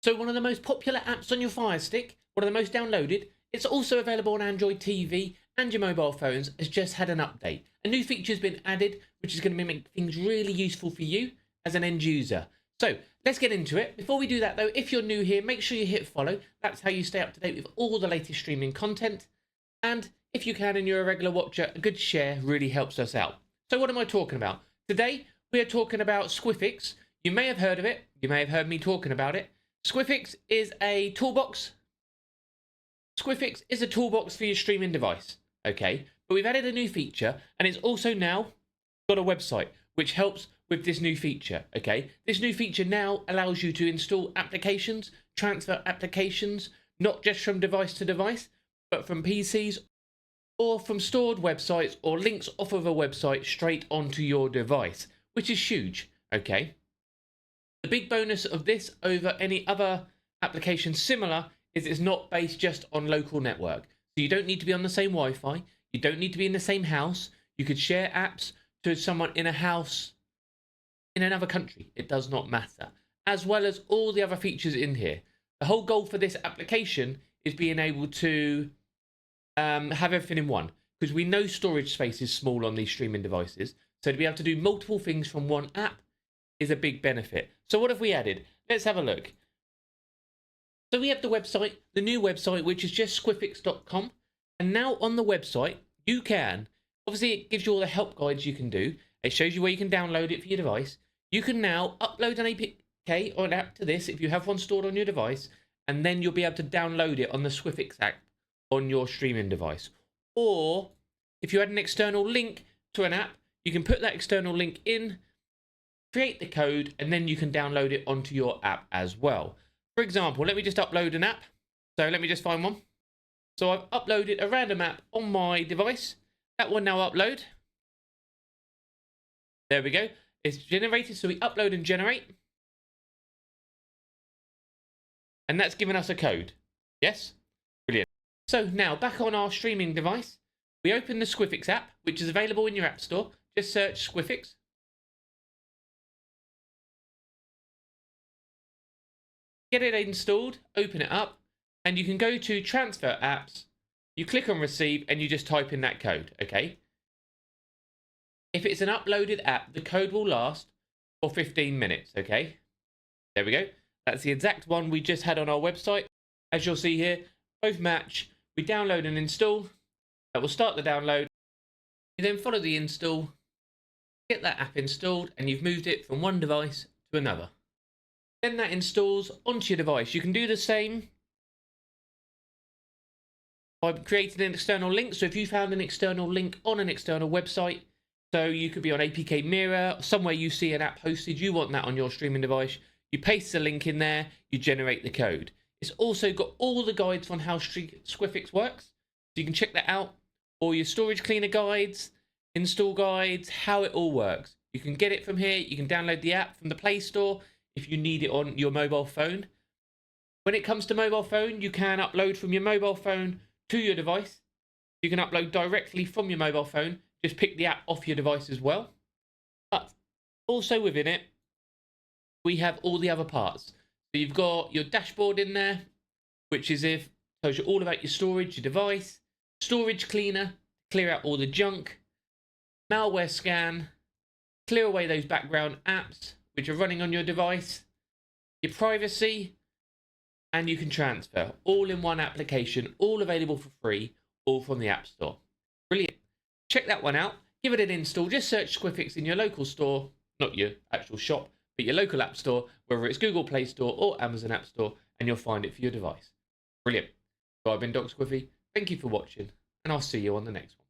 So one of the most popular apps on your Fire Stick, one of the most downloaded, it's also available on Android TV and your mobile phones, has just had an update. A new feature has been added, which is going to make things really useful for you as an end user. So let's get into it. Before we do that though, if you're new here, make sure you hit follow. That's how you stay up to date with all the latest streaming content. And if you can and you're a regular watcher, a good share really helps us out. So what am I talking about? Today, we are talking about Squiffix. You may have heard of it. You may have heard me talking about it. Squiffix is a toolbox. Squiffix is a toolbox for your streaming device. Okay, but we've added a new feature and it's also now got a website which helps with this new feature. Okay, this new feature now allows you to install applications, transfer applications, not just from device to device, but from PCs or from stored websites or links off of a website straight onto your device, which is huge. Okay, the big bonus of this over any other application similar is it's not based just on local network. So you don't need to be on the same Wi-Fi. You don't need to be in the same house. You could share apps to someone in a house in another country. It does not matter. As well as all the other features in here. The whole goal for this application is being able to have everything in one. Because we know storage space is small on these streaming devices. So to be able to do multiple things from one app is a big benefit. So what have we added? Let's have a look. So we have the website, the new website, which is just squiffix.com. And now on the website, you can, obviously it gives you all the help guides you can do. It shows you where you can download it for your device. You can now upload an APK or an app to this if you have one stored on your device. And then you'll be able to download it on the Squiffix app on your streaming device. Or if you had an external link to an app, you can put that external link in, create the code, and then you can download it onto your app as well. For example, let me just upload an app. So let me just find one. So I've uploaded a random app on my device. That will now upload. There we go. It's generated. So we upload and generate. And that's given us a code. Yes? Brilliant. So now back on our streaming device, we open the Squiffix app, which is available in your app store. Just search Squiffix. Get it installed, open it up, and you can go to transfer apps, you click on receive, and you just type in that code, okay? If it's an uploaded app, the code will last for 15 minutes, okay? There we go. That's the exact one we just had on our website. As you'll see here, both match. We download and install. That will start the download. You then follow the install, get that app installed, and you've moved it from one device to another. Then that installs onto your device. You can do the same by creating an external link. So if you found an external link on an external website, so you could be on APK Mirror, somewhere you see an app hosted, you want that on your streaming device, you paste the link in there, you generate the code. It's also got all the guides on how Squiffix works, so you can check that out. All your storage cleaner guides, install guides, how it all works. You can get it from here. You can download the app from the Play Store if you need it on your mobile phone. When it comes to mobile phone, you can upload from your mobile phone to your device. You can upload directly from your mobile phone. Just pick the app off your device as well. But also within it, we have all the other parts. So you've got your dashboard in there, which is tells you all about your storage, your device, storage cleaner, clear out all the junk, malware scan, clear away those background apps which are running on your device, your privacy, and you can transfer all in one application, all available for free, all from the App Store. Brilliant. Check that one out. Give it an install. Just search Squiffix in your local store, not your actual shop, but your local App Store, whether it's Google Play Store or Amazon App Store, and you'll find it for your device. Brilliant. So I've been Doc Squiffy. Thank you for watching, and I'll see you on the next one.